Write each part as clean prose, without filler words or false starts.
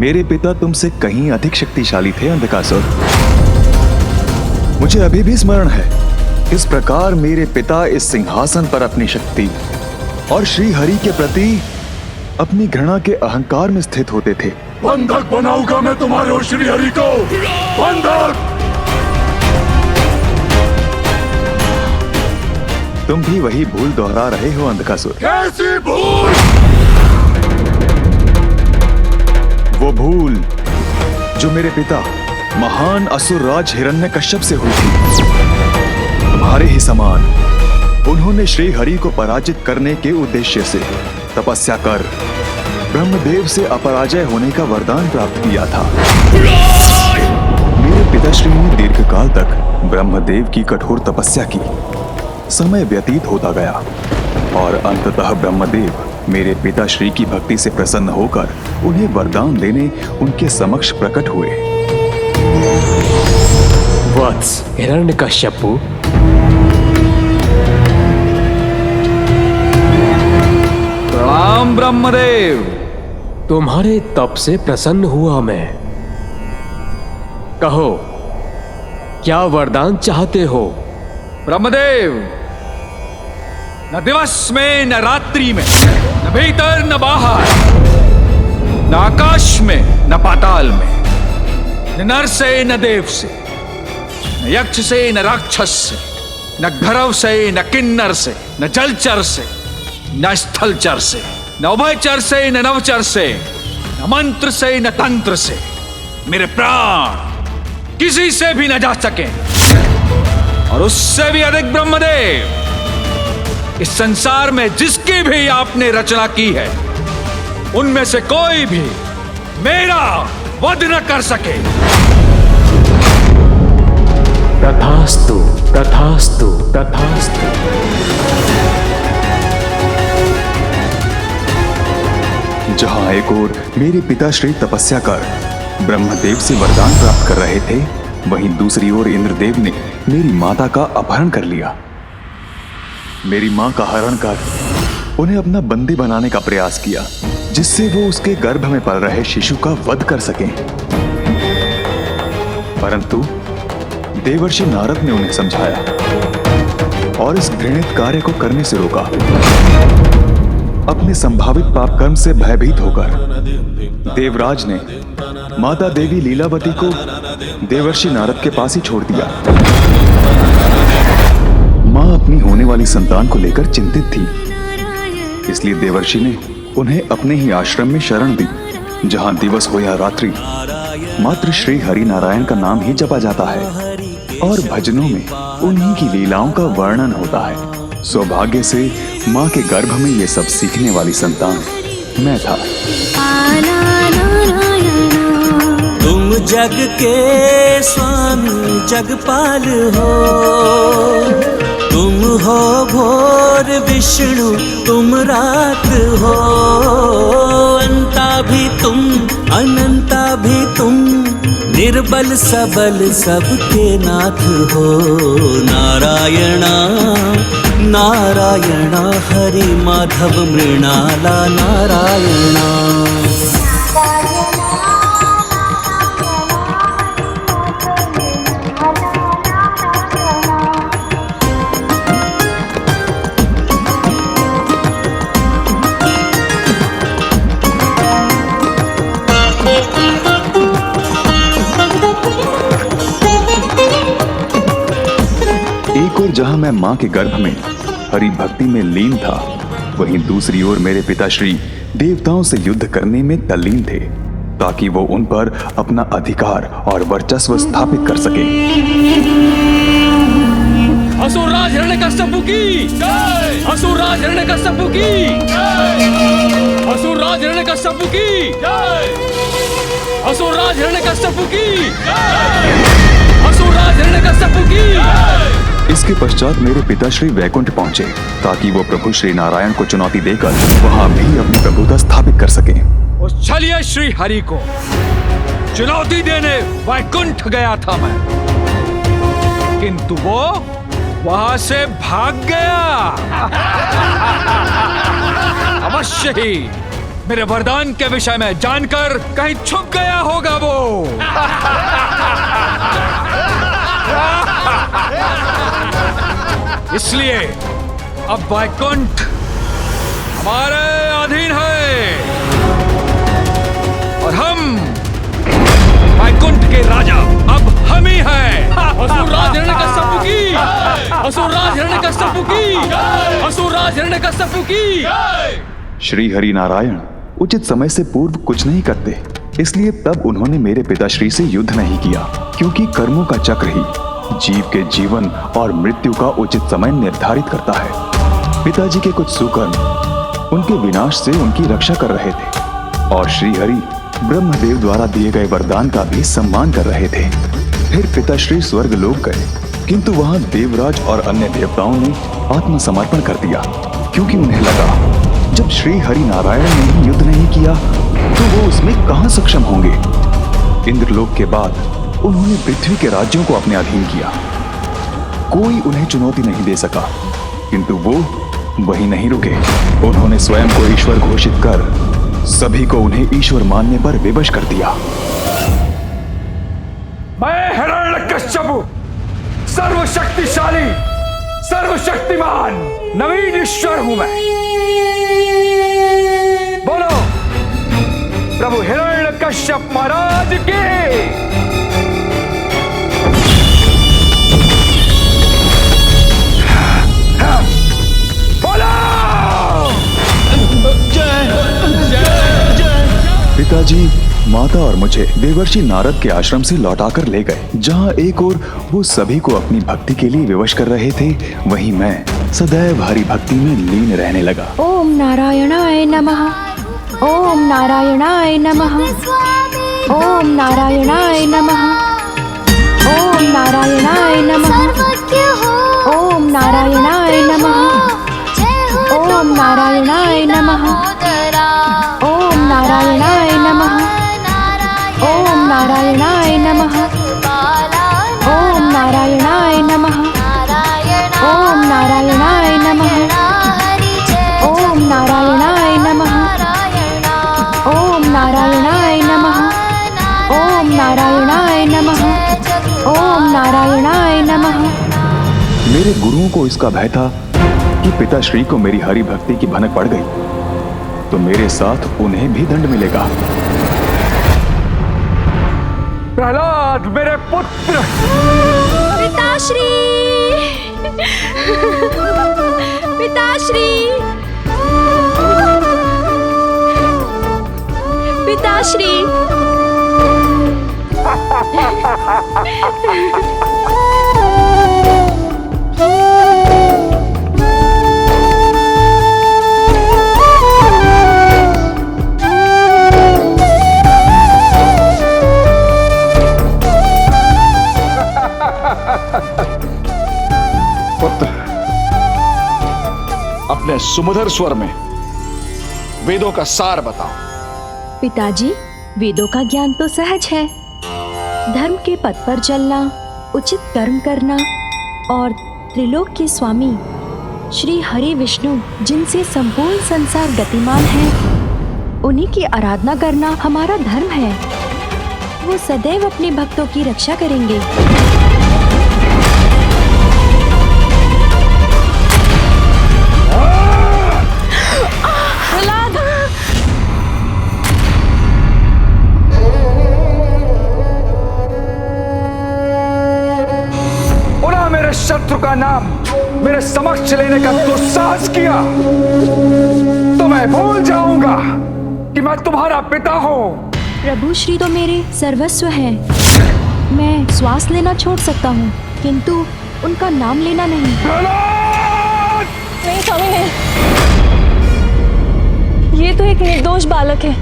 मेरे पिता तुमसे कहीं अधिक शक्तिशाली थे अंधकासुर। मुझे अभी भी स्मरण है किस प्रकार मेरे पिता इस सिंहासन पर अपनी शक्ति और श्री हरि के प्रति अपनी घृणा के अहंकार में स्थित होते थे। बंधक बनाऊंगा मैं तुम्हारे और श्री हरि को, बंधक। तुम भी वही भूल दोहरा रहे हो अंधकासुर। कैसी भूल? वो भूल जो मेरे पिता महान असुर राज हिरण्यकश्यप से हुई थी। तुम्हारे ही समान उन्होंने श्री हरि को पराजित करने के उद्देश्य से तपस्या कर ब्रह्मदेव से अपराजय होने का वरदान प्राप्त किया था। मेरे पिताश्री ने दीर्घकाल तक ब्रह्मदेव की कठोर तपस्या की। समय व्यतीत होता गया और अंततः ब्रह्मदेव मेरे पिताश्री की भक्ति से प्रसन्न होकर उन्हें वरदान देने उनके समक्ष प्रकट हुए। वत्स हिरण्यकश्यपु, प्रणाम ब्रह्मदेव। तुम्हारे तप से प्रसन्न हुआ मैं। कहो, क्या वरदान चाहते हो? ब्रह्मदेव, न दिवस में न रात्रि में, न भीतर न बाहर, न आकाश में न पाताल में, न नर से न देव से, न यक्ष से न राक्षस से, न भैरव से न किन्नर से, न जलचर से न स्थलचर से, न उभयचर से न नवचर से, न मंत्र से न तंत्र से मेरे प्राण किसी से भी न जा सके। और उससे भी अधिक ब्रह्मदेव, इस संसार में जिसकी भी आपने रचना की है उनमें से कोई भी मेरा वध न कर सके। तथास्तु, तथास्तु, तथास्तु। जहां एक ओर मेरे पिताश्री तपस्या कर ब्रह्मदेव से वरदान प्राप्त कर रहे थे, वहीं दूसरी ओर इंद्रदेव ने मेरी माता का अपहरण कर लिया। मेरी मां का हरण कर उन्हें अपना बंदी बनाने का प्रयास किया, जिससे वो उसके गर्भ में पल रहे शिशु का वध कर सकें। परंतु देवर्षि नारद ने उन्हें समझाया और इस घृणित कार्य को करने से रोका। अपने संभावित पाप कर्म से भयभीत होकर देवराज ने माता देवी लीलावती को देवर्षि नारद के पास ही छोड़ दिया। मां अपनी होने वाली संतान को लेकर चिंतित थी, इसलिए देवर्षि ने उन्हें अपने ही आश्रम में शरण दी, जहां दिवस हो या रात्रि मात्र श्री हरि नारायण का नाम ही जपा जाता है और भजनों में उन्हीं की लीलाओं का वर्णन होता है। सौभाग्य से मां के गर्भ में ये सब सीखने वाली संतान मैं था। तुम जग के स्वामी जगपाल हो, तुम हो भोर विष्णु तुम रात हो, अंता भी तुम अनंता भी तुम, निर्बल सबल सबके नाथ हो। नारायणा नारायणा हरि माधव मृणाला नारायणा। एक ओर जहां मैं मां के गर्भ में हरि भक्ति में लीन था, वहीं दूसरी ओर मेरे पिताश्री देवताओं से युद्ध करने में तल्लीन थे, ताकि वो उन पर अपना अधिकार और वर्चस्व स्थापित कर सके। असुरराज हिरण्यकश्यप की जय! असुरराज हिरण्यकश्यप की जय! असुरराज हिरण्यकश्यप की जय! असुरराज हिरण्यकश्यप की जय! असुरराज हिरण्यकश्यप की जय! इसके पश्चात मेरे पिताश्री वैकुंठ पहुंचे, ताकि वो प्रभु श्री नारायण को चुनौती देकर वहां भी अपनी प्रभुता स्थापित कर सकें। उस छलिया श्री हरि को चुनौती देने वैकुंठ गया था मैं, किंतु वो वहां से भाग गया। अवश्य ही मेरे वरदान के विषय में जानकर कहीं छुप गया होगा वो। इसलिए अब वैकुंठ हमारे अधीन है और हम वैकुंठ के राजा अब हम ही हैं। असुरराज हिरण्यकश्यप की, असुरराज हिरण्यकश्यप की, असुरराज हिरण्यकश्यप की। श्री हरि नारायण उचित समय से पूर्व कुछ नहीं करते, इसलिए तब उन्होंने मेरे पिताश्री से युद्ध नहीं किया, क्योंकि कर्मों का चक्र ही जीव के जीवन और मृत्यु का उचित समय निर्धारित करता है। पिताजी के कुछ सुकर्म उनके विनाश से उनकी रक्षा कर रहे थे और श्री हरि ब्रह्मदेव द्वारा दिए गए वरदान का भी सम्मान कर रहे थे। फिर पिताश्री स्वर्ग लोक गए, किंतु वहां देवराज और अन्य देवताओं ने आत्मसमर्पण कर दिया, क्योंकि उन्हें लगा जब श्री हरि नारायण ने ही युद्ध नहीं किया तो वो उसमें कहां सक्षम होंगे। इंद्रलोक के बाद उन्होंने पृथ्वी के राज्यों को अपने अधीन किया। कोई उन्हें चुनौती नहीं दे सका, किंतु वो वहीं नहीं रुके। उन्होंने स्वयं को ईश्वर घोषित कर सभी को उन्हें ईश्वर मानने पर विवश कर दिया। मैं हिरण्यकश्यप सर्वशक्तिशाली सर्वशक्तिमान नवीन ईश्वर हूं मैं। बोलो प्रभु हिरण्यकश्यप महाराज की। बोलो पिताजी माता और मुझे देवर्षि नारद के आश्रम से लौटाकर ले गए, जहाँ एक ओर वो सभी को अपनी भक्ति के लिए विवश कर रहे थे, वहीं मैं सदैव हरि भक्ति में लीन रहने लगा। ओम नारायणाय नमः, ओम नारायणाय नमः, ओम नारायणाय नमः, ओम नारायणाय नमः, ओम नारायणाय नमः, ओम नारायणाय नमः, ओम नारायणाय नमः, ओम नारायणाय नमः, ओम नारायणाय नमः, ओम नारायणाय नमः, ओम नारायणाय नमः, ओम नारायणाय नमः, ओम नारायणाय नमः, ओम नारायणाय नमः। मेरे गुरुओं को इसका भय था कि पिताश्री को मेरी हरि भक्ति की भनक पड़ गई तो मेरे साथ उन्हें भी दंड मिलेगा। प्रहलाद मेरे पुत्र। पिताश्री, पिताश्री, पिताश्री। पुत्र, अपने सुमधुर स्वर में वेदों का सार बताओ। पिताजी, वेदों का ज्ञान तो सहज है। धर्म के पथ पर चलना, उचित कर्म करना और त्रिलोक के स्वामी श्री हरि विष्णु, जिनसे संपूर्ण संसार गतिमान है, उन्हीं की आराधना करना हमारा धर्म है। वो सदैव अपने भक्तों की रक्षा करेंगे। शत्रु का नाम मेरे समक्ष लेने का दुस्साहस किया तो मैं भूल जाऊंगा कि मैं तुम्हारा पिता हूं। प्रभु श्री तो मेरे सर्वस्व हैं। मैं श्वास लेना छोड़ सकता हूँ, किंतु उनका नाम लेना नहीं। नहीं स्वामी, ये तो एक निर्दोष बालक है,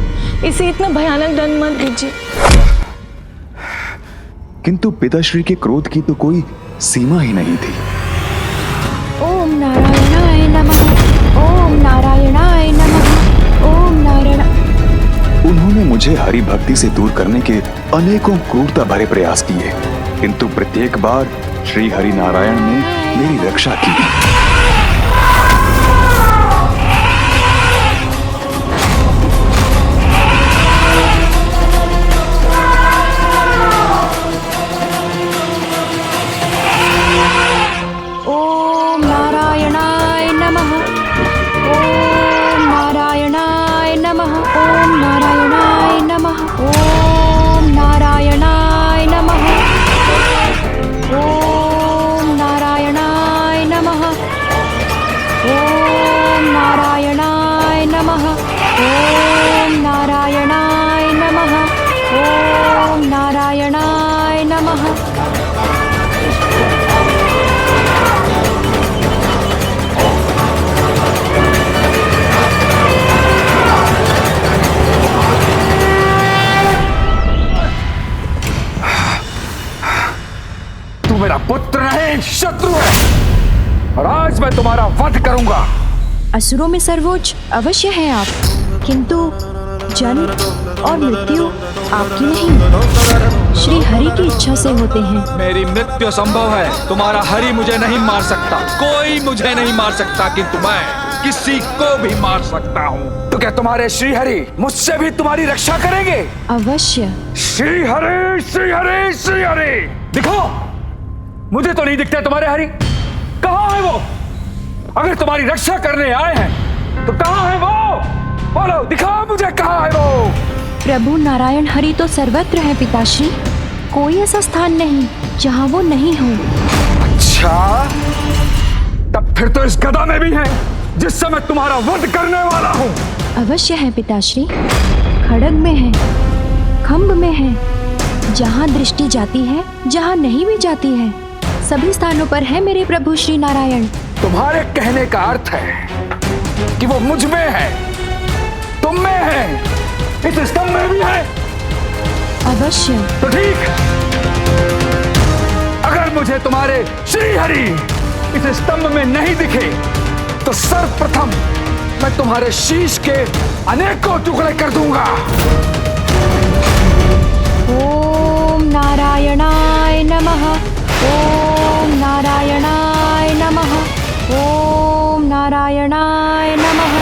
इसे इतना भयानक दंड मत दीजिए। किंतु पिताश्री के क्रोध की तो कोई सीमा ही नहीं थी। ओम नारायणाय नमः, ओम नारायणाय नमः, ओम नारायण। उन्होंने मुझे हरि भक्ति से दूर करने के अनेकों क्रूरता भरे प्रयास किए, किंतु प्रत्येक बार श्री हरि नारायण ने मेरी रक्षा की। नमः। ओम नारायणाय नमः। ओम नारायणाय नमः। ओम नारायणाय नमः। ओम नारायणाय नमः। ओम नारायणाय नमः। ओम नारायणाय नमः। तू मेरा पुत्र नहीं, शत्रु है, और आज मैं तुम्हारा वध करूंगा। असुरों में सर्वोच्च अवश्य हैं आप, किंतु जन्म और मृत्यु आपकी नहीं, श्री हरि की इच्छा से होते हैं। मेरी मृत्यु संभव है, तुम्हारा हरि मुझे नहीं मार सकता, कोई मुझे नहीं मार सकता, किंतु मैं किसी को भी मार सकता हूँ। तो क्या तुम्हारे श्री हरि मुझसे भी तुम्हारी रक्षा करेंगे? अवश्य। श्री हरि, श्री हरि, श्री हरि, दिखो, मुझे तो नहीं दिखते तुम्हारे हरि। कहाँ है वो? अगर तुम्हारी रक्षा करने आए हैं तो कहाँ है वो? बोलो, दिखाओ मुझे, कहाँ है वो? प्रभु नारायण हरि तो सर्वत्र है पिताश्री, कोई ऐसा स्थान नहीं जहाँ वो नहीं हो। अच्छा, तब फिर तो इस गदा में भी है जिससे मैं तुम्हारा वध करने वाला हूँ। अवश्य है पिताश्री, खड्ग में है, खम्भ में है, जहाँ दृष्टि जाती है, जहाँ नहीं भी जाती है, सभी स्थानों पर है मेरे प्रभु श्री नारायण। तुम्हारे कहने का अर्थ है कि वो मुझ में है, तुम में है, इस स्तंभ में भी है। अवश्य। तो ठीक, अगर मुझे तुम्हारे श्री हरि इस स्तंभ में नहीं दिखे तो सर्वप्रथम मैं तुम्हारे शीश के अनेकों टुकड़े कर दूंगा। ओम नारायणाय नमः। ओम नारायणाय नमः। ओम नारायणाय नमः।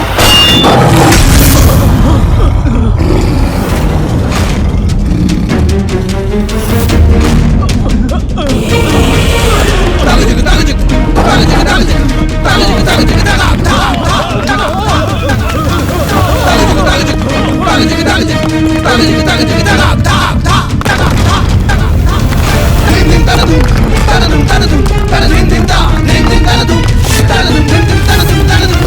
Ding ding ding ding ding ding ding ding ding ding ding ding ding ding ding ding ding ding ding ding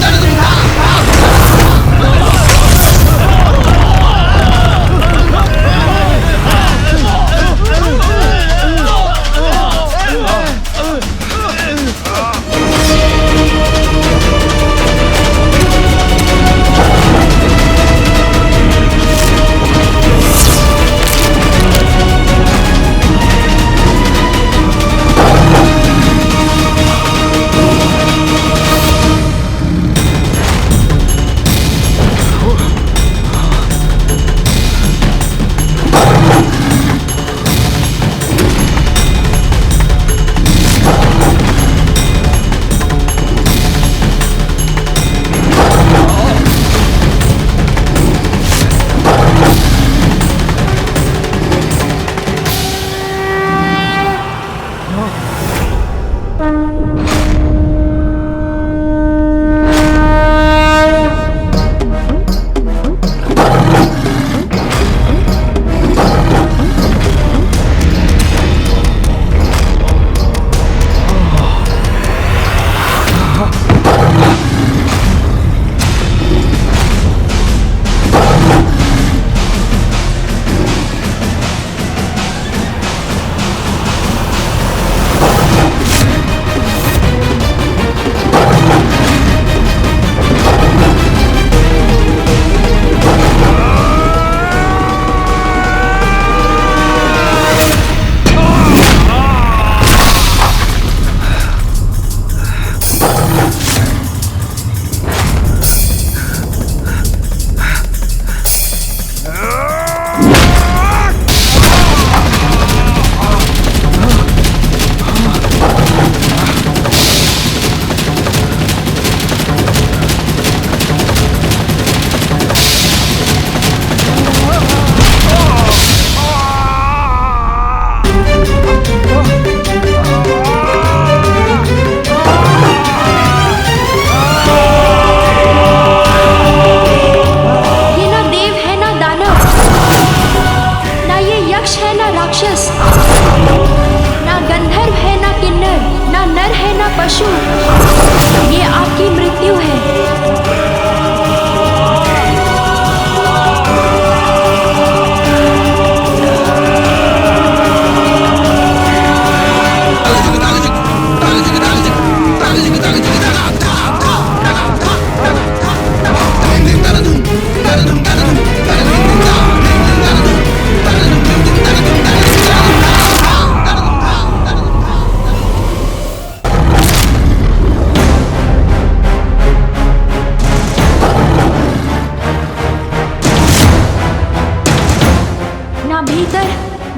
ना भीतर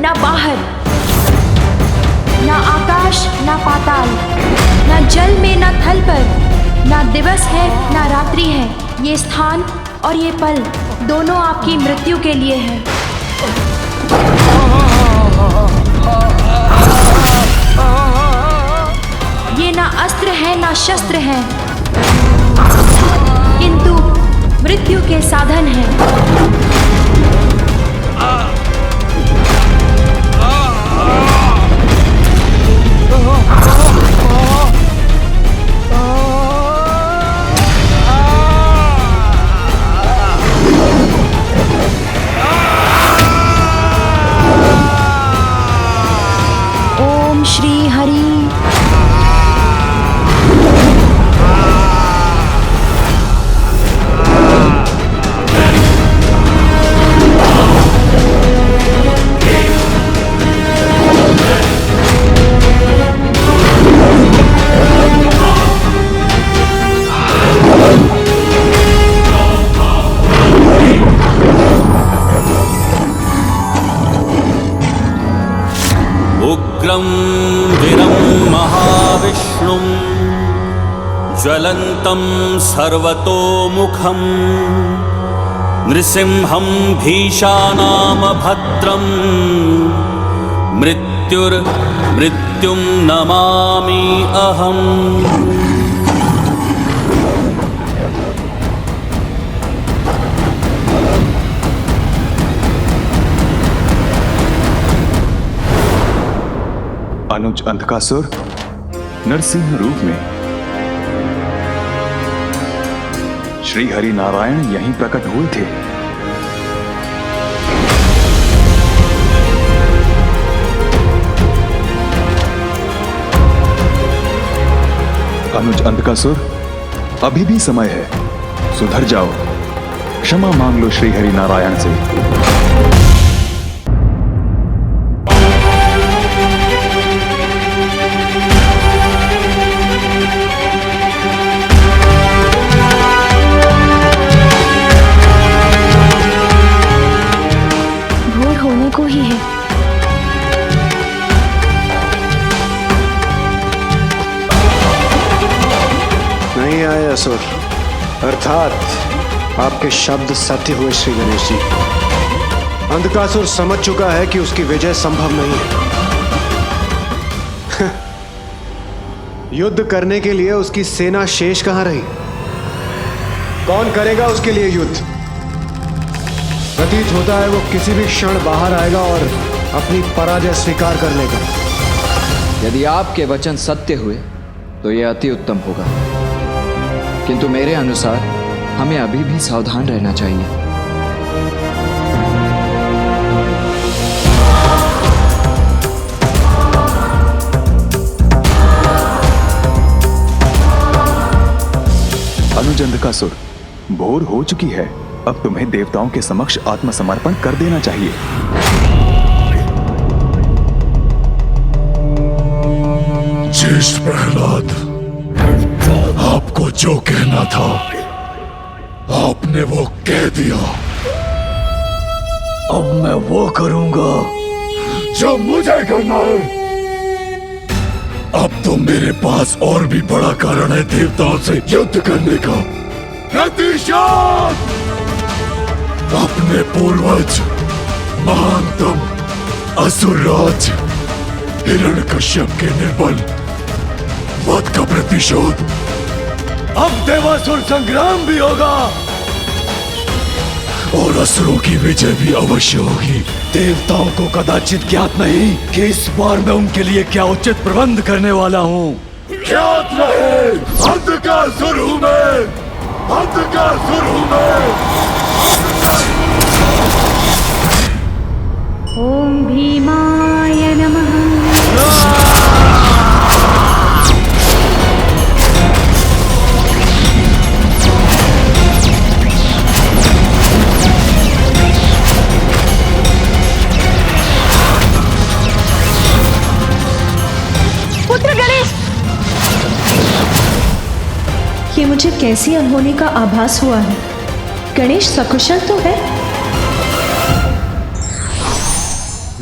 ना बाहर, ना आकाश ना पाताल, ना जल में ना थल पर, ना दिवस है ना रात्रि है। ये स्थान और ये पल दोनों आपकी मृत्यु के लिए है। ये ना अस्त्र है ना शस्त्र है, किंतु मृत्यु के साधन हैं। ओम श्री हरि। उग्रं वीरं महाविष्णुं ज्वलन्तं सर्वतोमुखं नृसिंहं भीषानामभद्रं मृत्युं नमामि अहम्। अनुज अंधकासुर नरसिंह रूप में श्री हरि नारायण यहीं प्रकट हुए थे। अनुज अंधकासुर, अभी भी समय है, सुधर जाओ, क्षमा मांग लो श्री हरि नारायण से। को ही है। नहीं आए असुर, अर्थात आपके शब्द सत्य हुए श्री गणेश जी। अंधकासुर समझ चुका है कि उसकी विजय संभव नहीं है। युद्ध करने के लिए उसकी सेना शेष कहां रही? कौन करेगा उसके लिए युद्ध? प्रतीत होता है वो किसी भी क्षण बाहर आएगा और अपनी पराजय स्वीकार कर लेगा। यदि आपके वचन सत्य हुए तो यह अति उत्तम होगा, किंतु मेरे अनुसार हमें अभी भी सावधान रहना चाहिए। अनुज अंधकासुर, भोर हो चुकी है, अब तुम्हें देवताओं के समक्ष आत्मसमर्पण कर देना चाहिए। ज्येष्ठ प्रहलाद, आपको जो कहना था आपने वो कह दिया। अब मैं वो करूंगा जो मुझे करना है। अब तो मेरे पास और भी बड़ा कारण है देवताओं से युद्ध करने का। प्रतिशोध! अपने पूर्वज महानतम असुरराज हिरण्यकश्यप के निर्बल वध का प्रतिशोध। अब देवासुर संग्राम भी होगा और असुरों की विजय भी अवश्य होगी। देवताओं को कदाचित ज्ञात नहीं कि इस बार मैं उनके लिए क्या उचित प्रबंध करने वाला हूँ। ज्ञात रहे, अंधकासुर हूँ मैं, अंधकासुर हूँ मैं। ओम भीमाय नमः। पुत्र गणेश, ये मुझे कैसी अनहोनी का आभास हुआ है। गणेश सकुशल तो है?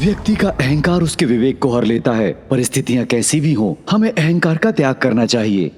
व्यक्ति का अहंकार उसके विवेक को हर लेता है। परिस्थितियां कैसी भी हों, हमें अहंकार का त्याग करना चाहिए।